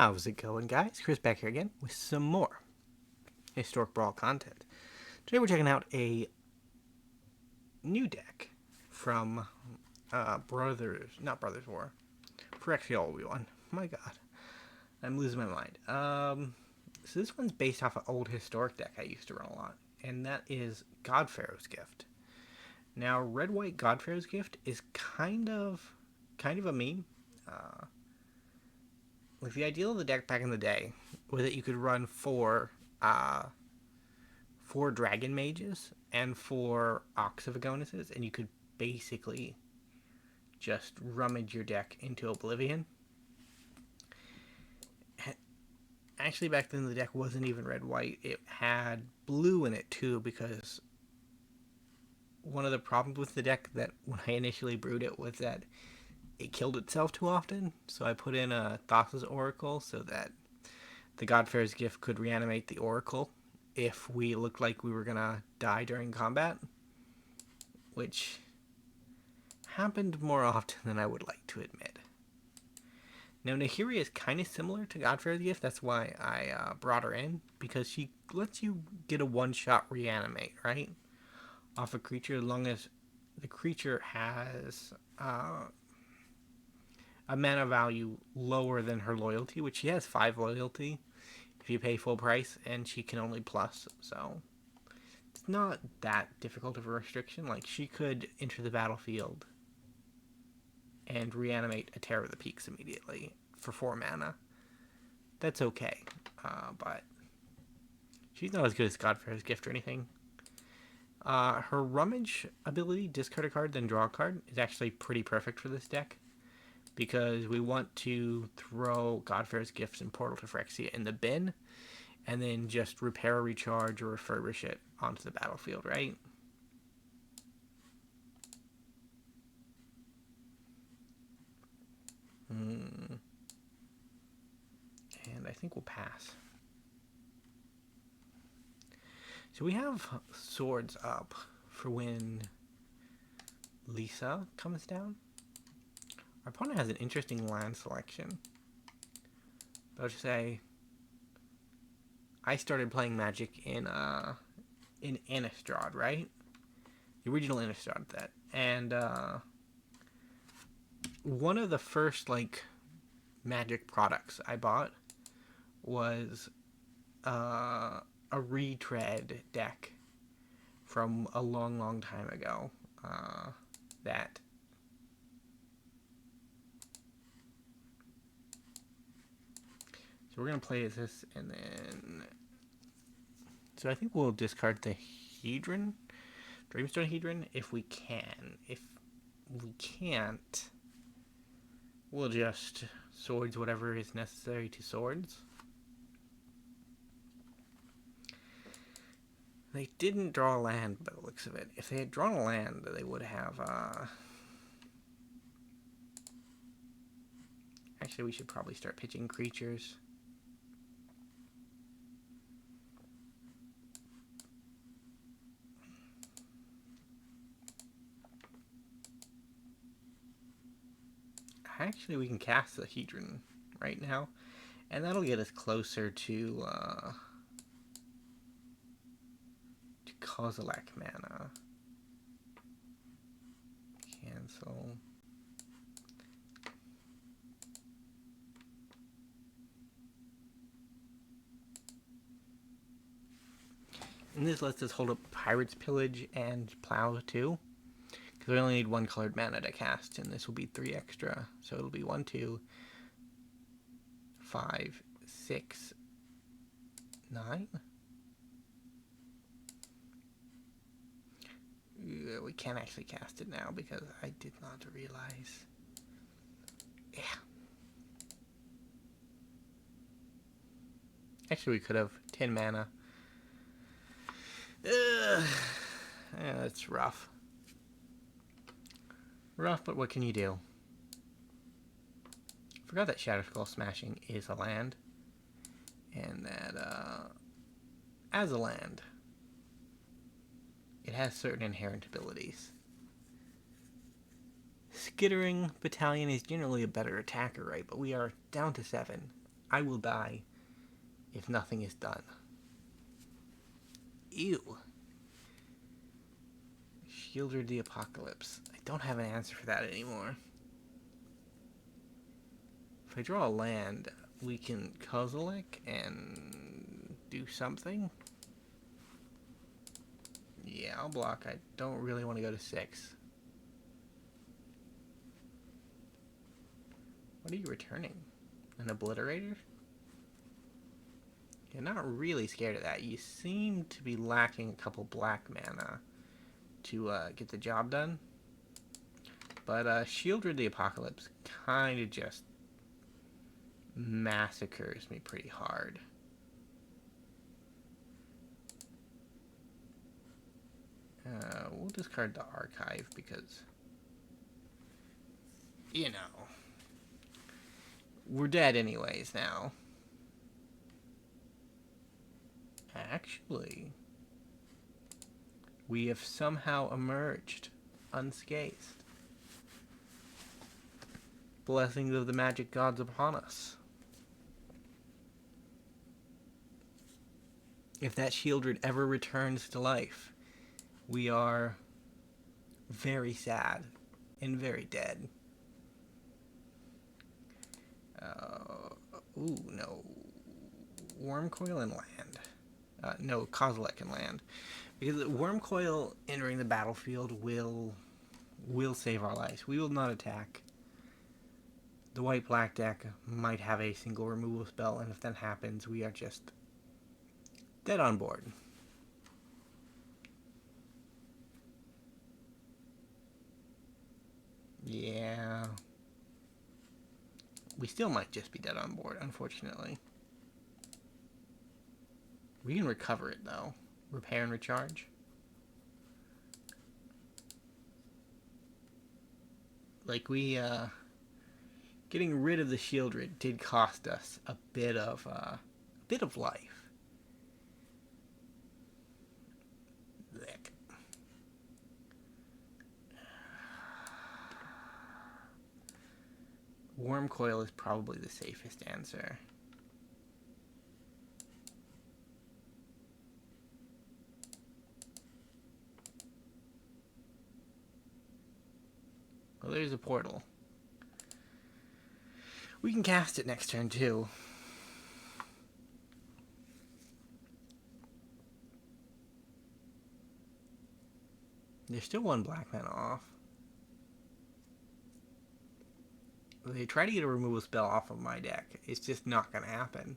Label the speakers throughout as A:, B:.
A: How's it going, guys? Chris back here again with some more Historic Brawl content. Today we're checking out a new deck from not Brothers War. Phyrexia Obi-Wan. My god. I'm losing my mind. So this one's based off an old historic deck I used to run a lot, and that is God-Pharaoh's Gift. Now, red-white God-Pharaoh's Gift is kind of a meme. Like, the ideal of the deck back in the day was that you could run four Dragon Mages and four Ox of Agonas, and you could basically just rummage your deck into oblivion. Actually, back then the deck wasn't even red-white. It had blue in it too, because one of the problems with the deck that when I initially brewed it was that it killed itself too often. So I put in a Thassa's Oracle so that the God-Pharaoh's Gift could reanimate the Oracle if we looked like we were gonna die during combat, which happened more often than I would like to admit. Now, Nahiri is kind of similar to God-Pharaoh's Gift. That's why I brought her in, because she lets you get a one-shot reanimate, right? Off a creature, as long as the creature has a mana value lower than her loyalty, which she has 5 loyalty if you pay full price, and she can only plus, so it's not that difficult of a restriction. Like, she could enter the battlefield and reanimate a Terror of the Peaks immediately for 4 mana. That's okay, but she's not as good as God-Pharaoh's Gift or anything. Her Rummage ability, discard a card, then draw a card, is actually pretty perfect for this deck, because we want to throw God-Pharaoh's Gifts and Portal to Phyrexia in the bin, and then just repair, recharge, or refurbish it onto the battlefield, right? And I think we'll pass. So we have swords up for when Lisa comes down. Our opponent has an interesting land selection. But I'll just say, I started playing Magic in Innistrad, right? The original Innistrad set. And one of the first Magic products I bought was a retread deck from a long time ago. So we're going to play as this, and then... So I think we'll discard the Hedron, Dreamstone Hedron, if we can. If we can't, we'll just swords whatever is necessary to swords. They didn't draw a land by the looks of it. If they had drawn a land, they would have... Actually, we should probably start pitching creatures. Actually, we can cast the Hedron right now, and that'll get us closer to Kozilek mana. Cancel. And this lets us hold up Pirate's Pillage and Plow too, because we only need 1 colored mana to cast, and this will be 3 extra. So it'll be 1, 2, 5, 6, 9. We can't actually cast it now because I did not realize. Yeah. Actually, we could have 10 mana. Yeah, that's rough. Rough, but what can you do? Forgot that Shadow Skull Smashing is a land, and that as a land, it has certain inherent abilities. Skitterbeam Battalion is generally a better attacker, right? But we are down to 7. I will die if nothing is done. Ew. Shieldred the Apocalypse. I don't have an answer for that anymore. If I draw a land, we can Kozilek and do something. Yeah, I'll block. I don't really want to go to 6. What are you returning? An Obliterator? You're not really scared of that. You seem to be lacking a couple black mana to get the job done. But Shieldred the Apocalypse kind of just massacres me pretty hard. We'll discard the Archive because, you know, we're dead anyways now. Actually, we have somehow emerged unscathed. Blessings of the magic gods upon us. If that Shieldred ever returns to life, we are very sad and very dead. Ooh, no. Wormcoil and land. No, Kozilek and land. Because Wormcoil entering the battlefield will save our lives. We will not attack. The white-black deck might have a single removal spell, and if that happens, we are just dead on board. Yeah. We still might just be dead on board, unfortunately. We can recover it, though. Repair and recharge. Like, getting rid of the Shieldred did cost us a bit of life. Lick. Wormcoil is probably the safest answer. Well, there's a portal. We can cast it next turn, too. There's still one black mana off. They try to get a removal spell off of my deck. It's just not going to happen.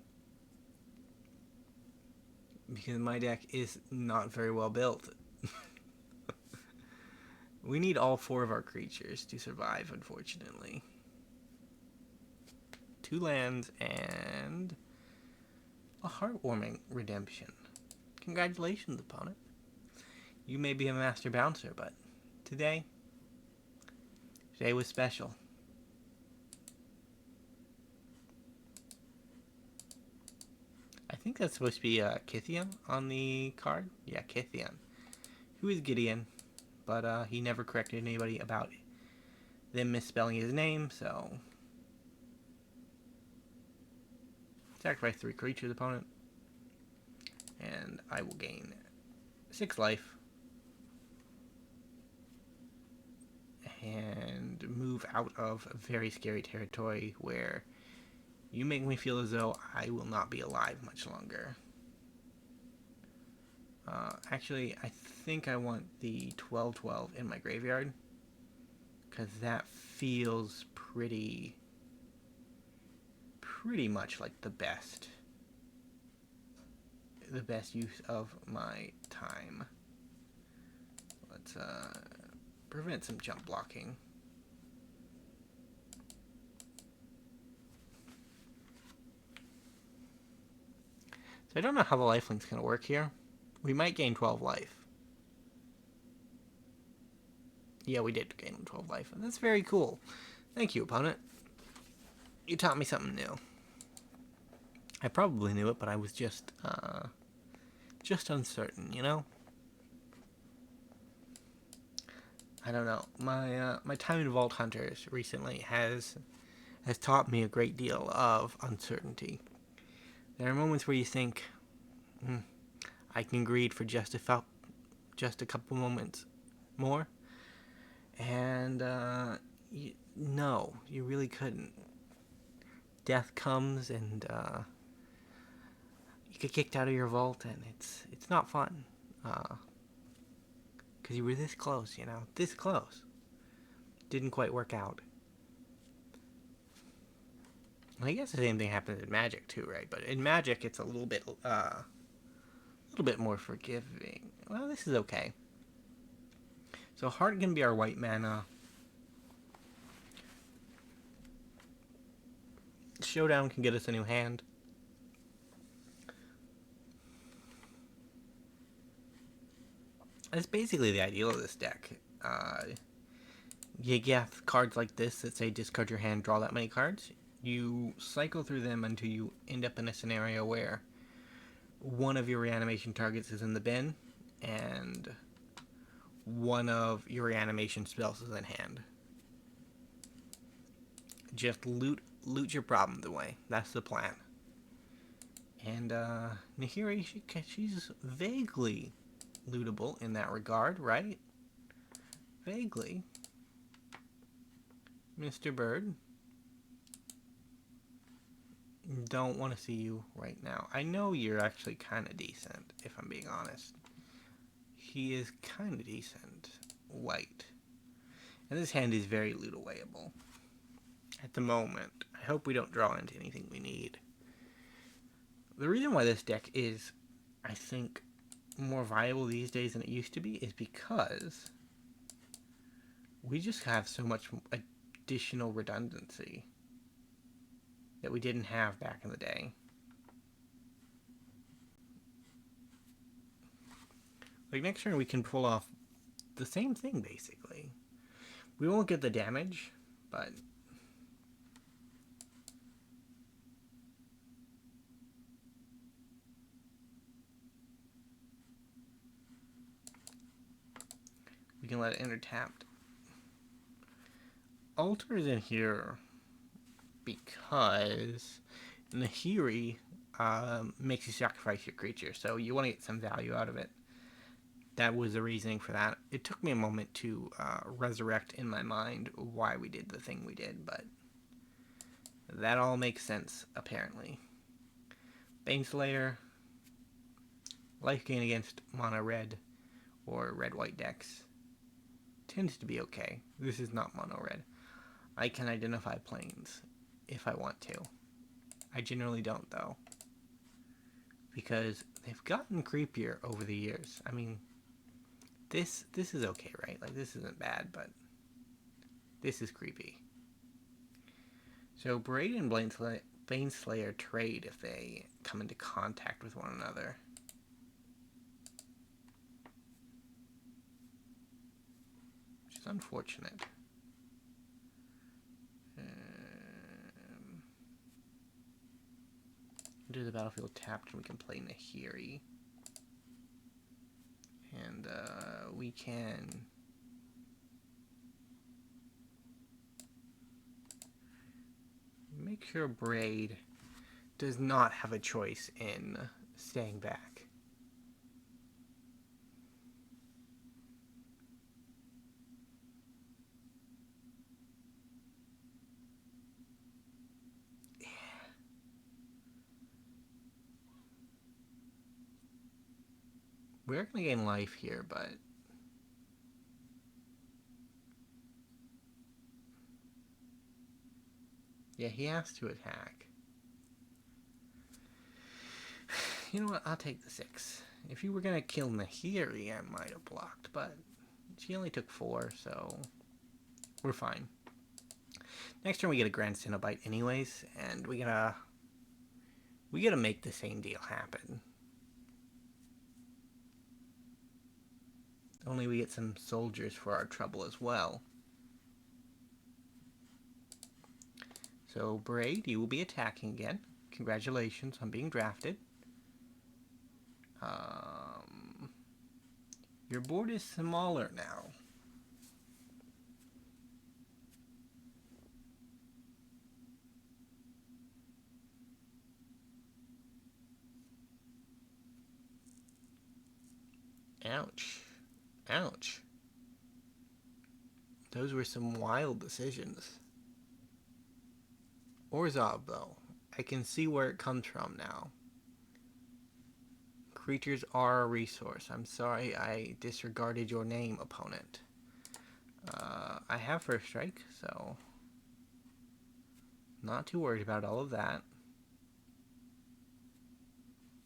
A: Because my deck is not very well built. We need all 4 of our creatures to survive, unfortunately. 2 lands and a Heartwarming Redemption. Congratulations, opponent. You may be a master bouncer, but today was special. I think that's supposed to be Kithian on the card. Yeah, Kithian. Who is Gideon, but he never corrected anybody about them misspelling his name, so... Sacrifice 3 creatures, opponent. And I will gain 6 life. And move out of very scary territory where you make me feel as though I will not be alive much longer. Actually, I think I want the 12/12 in my graveyard. Because that feels pretty much like the best use of my time. Let's prevent some jump blocking. So I don't know how the lifelink's going to work here. We might gain 12 life. Yeah, we did gain 12 life. And that's very cool. Thank you, opponent. You taught me something new. I probably knew it, but I was just uncertain, you know? I don't know. My time in Vault Hunters recently has has taught me a great deal of uncertainty. There are moments where you think, I can greed for just a couple moments more, and no, you really couldn't. Death comes, and you get kicked out of your vault, and it's not fun. Because you were this close, this close. Didn't quite work out. Well, I guess the same thing happens in Magic too, right? But in Magic, it's a little bit more forgiving. Well, this is okay. So Heart can be our white mana. Showdown can get us a new hand. That's basically the ideal of this deck. You get cards like this that say discard your hand, draw that many cards. You cycle through them until you end up in a scenario where one of your reanimation targets is in the bin, and one of your reanimation spells is in hand. Just loot your problems away. That's the plan. And Nahiri, she's vaguely lootable in that regard, right? Vaguely. Mr. Bird. Don't want to see you right now. I know you're actually kind of decent, if I'm being honest. He is kind of decent. White. And this hand is very loot-awayable. At the moment. I hope we don't draw into anything we need. The reason why this deck is, I think, more viable these days than it used to be is because we just have so much additional redundancy that we didn't have back in the day. Like next turn we can pull off the same thing basically. We won't get the damage, but we can let it enter tapped. Altar is in here because Nahiri makes you sacrifice your creature, so you want to get some value out of it. That was the reasoning for that. It took me a moment to resurrect in my mind why we did the thing we did, but that all makes sense, apparently. Baneslayer, life gain against mono red or red-white decks tends to be okay. This is not mono red. I can identify planes if I want to. I generally don't, though, because they've gotten creepier over the years. I mean, this is okay, right? Like, this isn't bad, but this is creepy. So Braid and Baneslayer trade if they come into contact with one another. Which is unfortunate. Do the battlefield tapped and we can play Nahiri. And we can make sure Braid does not have a choice in staying back. We're going to gain life here, but yeah, he has to attack. You know what? I'll take the 6. If you were going to kill Nahiri, I might have blocked, but she only took 4, so we're fine. Next turn we get a Grand Cenobite anyways, and we gotta make the same deal happen. Only we get some soldiers for our trouble as well. So, Braid, you will be attacking again. Congratulations on being drafted. Your board is smaller now. Ouch. Ouch. Those were some wild decisions. Orzhov, though. I can see where it comes from now. Creatures are a resource. I'm sorry I disregarded your name, opponent. I have First Strike, so not too worried about all of that.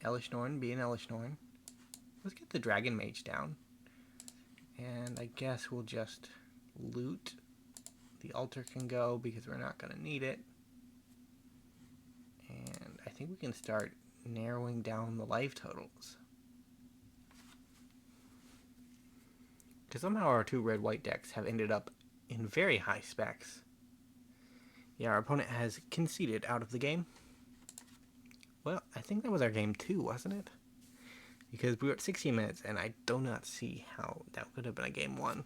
A: Elishnorn being Elishnorn. Let's get the Dragon Mage down. And I guess we'll just loot. The altar can go because we're not going to need it. And I think we can start narrowing down the life totals. Because somehow our two red-white decks have ended up in very high specs. Yeah, our opponent has conceded out of the game. Well, I think that was our game 2, wasn't it? Because we were at 16 minutes, and I do not see how that could have been a game 1.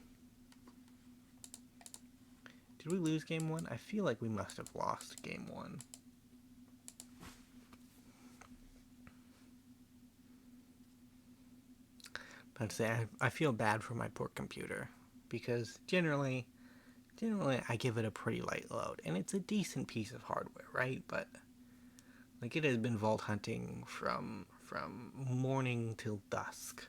A: Did we lose game 1? I feel like we must have lost game 1. But I'd say I feel bad for my poor computer. Because generally I give it a pretty light load. And it's a decent piece of hardware, right? But like, it has been vault hunting from morning till dusk.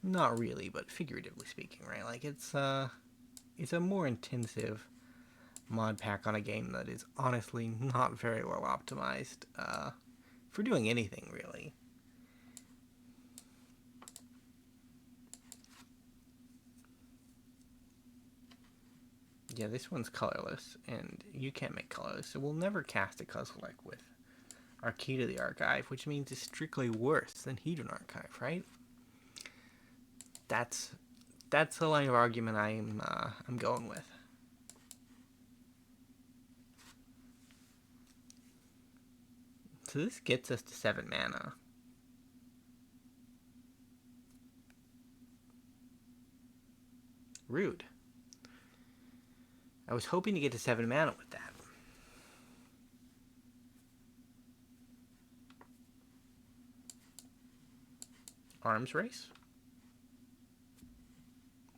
A: Not really, but figuratively speaking, right? Like, it's a more intensive mod pack on a game that is honestly not very well optimized for doing anything, really. Yeah, this one's colorless, and you can't make colorless, so we'll never cast a Kozilek with our Key to the Archive, which means it's strictly worse than Hedron Archive, right? That's the line of argument I'm going with. So this gets us to 7 mana. Rude. I was hoping to get to 7 mana with that. Arms Race.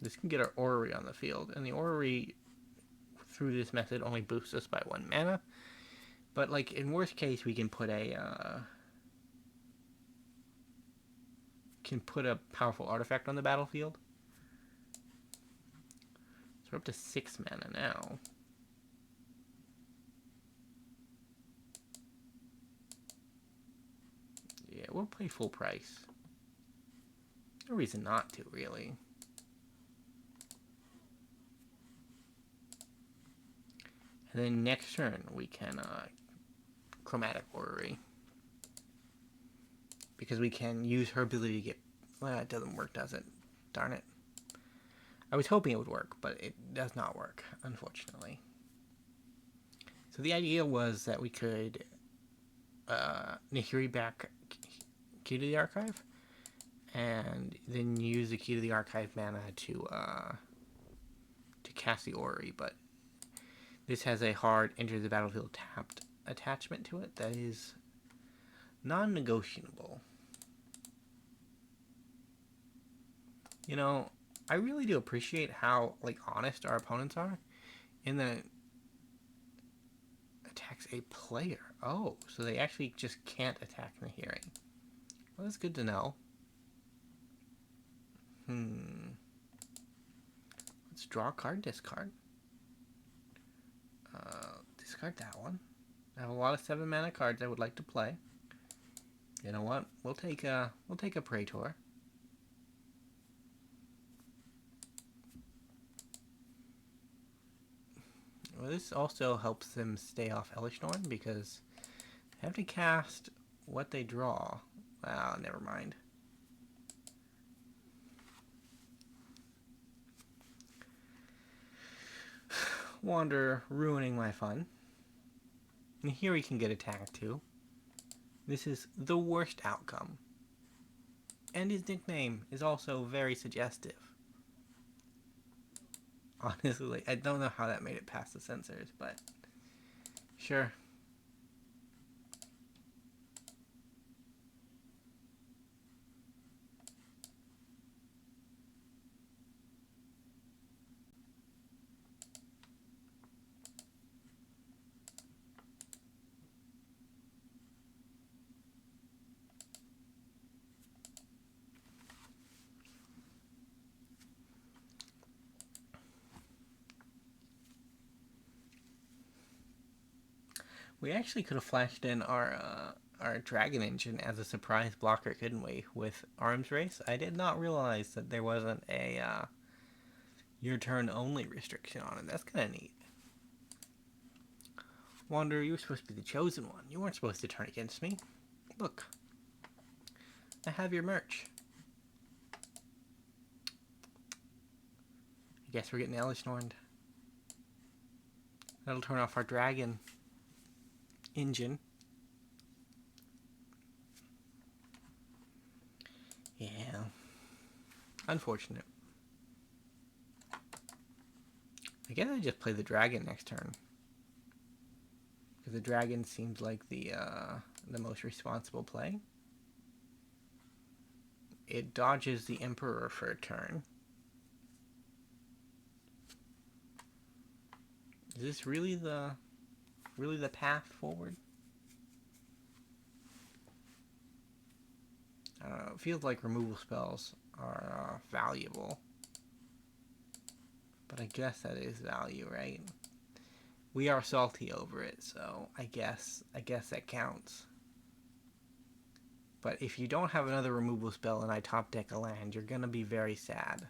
A: This can get our Orrery on the field, and the Orrery through this method only boosts us by 1 mana. But like, in worst case, we can put a powerful artifact on the battlefield. So we're up to 6 mana now. Yeah, we'll play full price. No reason not to, really. And then next turn, we can Chromatic Orrery. Because we can use her ability to get... Well, it doesn't work, does it? Darn it. I was hoping it would work, but it does not work, unfortunately. So the idea was that we could Nahiri back Key to the Archive, and then use the Key to the Archive mana to cast the Orrery, but this has a hard enter the battlefield tapped attachment to it that is non-negotiable. You know, I really do appreciate how, like, honest our opponents are in that it attacks a player. Oh, so they actually just can't attack Nahiri. Well, that's good to know. Let's draw a card, discard. Discard that one. I have a lot of 7 mana cards I would like to play. You know what? We'll take a Praetor. Well, this also helps them stay off Elishnorn because they have to cast what they draw. Ah, never mind. Wander ruining my fun. And here we can get attacked too. This is the worst outcome. And his nickname is also very suggestive. Honestly, I don't know how that made it past the censors, but sure. We actually could have flashed in our Dragon Engine as a surprise blocker, couldn't we? With Arms Race, I did not realize that there wasn't a your turn only restriction on it. That's kind of neat. Wanderer, you were supposed to be the chosen one. You weren't supposed to turn against me. Look, I have your merch. I guess we're getting Elishnorned. That'll turn off our Dragon Engine. Yeah. Unfortunate. I guess I just play the Dragon next turn. Because the Dragon seems like the most responsible play. It dodges the Emperor for a turn. Is this really the path forward? I don't know. It feels like removal spells are valuable. But I guess that is value, right? We are salty over it, so I guess that counts. But if you don't have another removal spell and I top deck a land, you're gonna be very sad.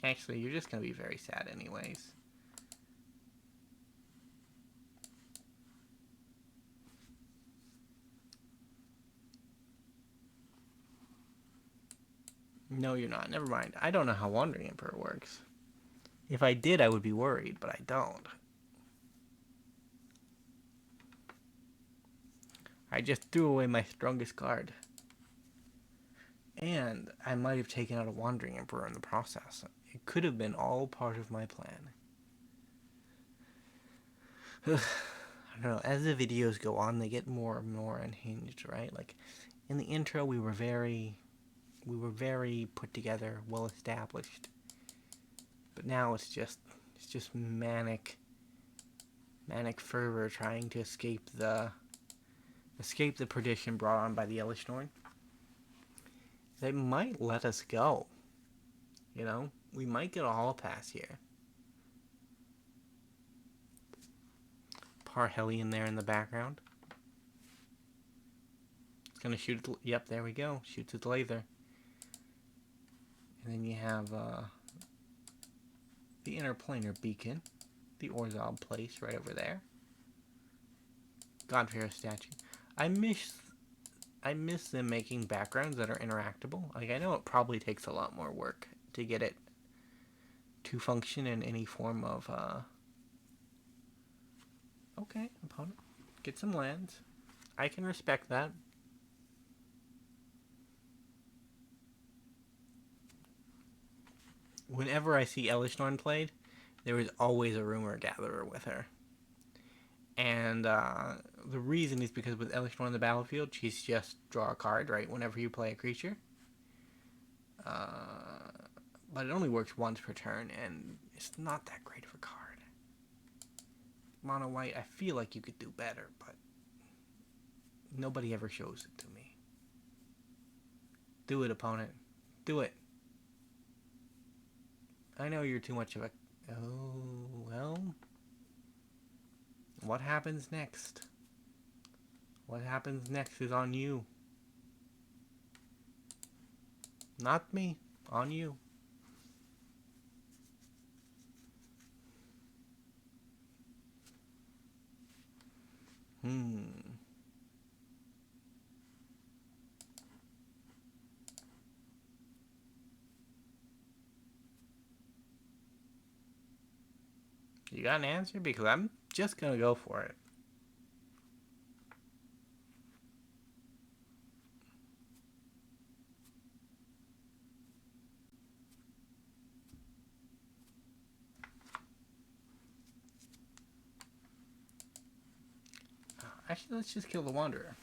A: Actually, you're just gonna be very sad anyways. No, you're not. Never mind. I don't know how Wandering Emperor works. If I did, I would be worried, but I don't. I just threw away my strongest card. And I might have taken out a Wandering Emperor in the process. It could have been all part of my plan. I don't know. As the videos go on, they get more and more unhinged, right? Like, in the intro, we were very put together, well established. But now it's just manic fervor trying to escape the perdition brought on by the Elishnorn. They might let us go. You know, we might get a hall pass here. Parhelion there in the background. It's gonna shoot at yep, there we go. Shoots its laser. And then you have the Interplanar Beacon, the Orzhov place right over there. God-Pharaoh statue. I miss them making backgrounds that are interactable. Like, I know it probably takes a lot more work to get it to function in any form of okay, opponent. Get some lands. I can respect that. Whenever I see Elishnorn played, there is always a Rumor Gatherer with her. And the reason is because with Elishnorn on the battlefield, she's just draw a card, right, whenever you play a creature. But it only works once per turn, and it's not that great of a card. Mono white, I feel like you could do better, but nobody ever shows it to me. Do it, opponent. Do it. I know you're too much of a... Oh, well... What happens next? What happens next is on you. Not me. On you. You got an answer? Because I'm just gonna go for it. Actually, let's just kill the Wanderer.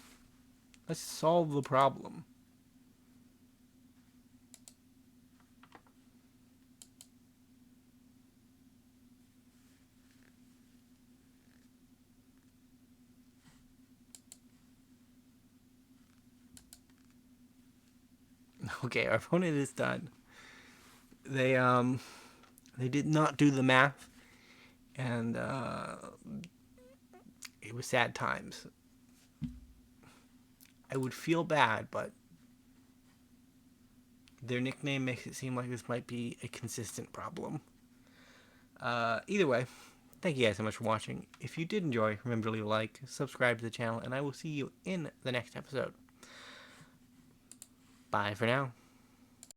A: Let's solve the problem. Okay, our opponent is done. They did not do the math, and it was sad times. I would feel bad, but their nickname makes it seem like this might be a consistent problem. Either way, thank you guys so much for watching. If you did enjoy, remember to leave a like, subscribe to the channel, and I will see you in the next episode. Bye for now.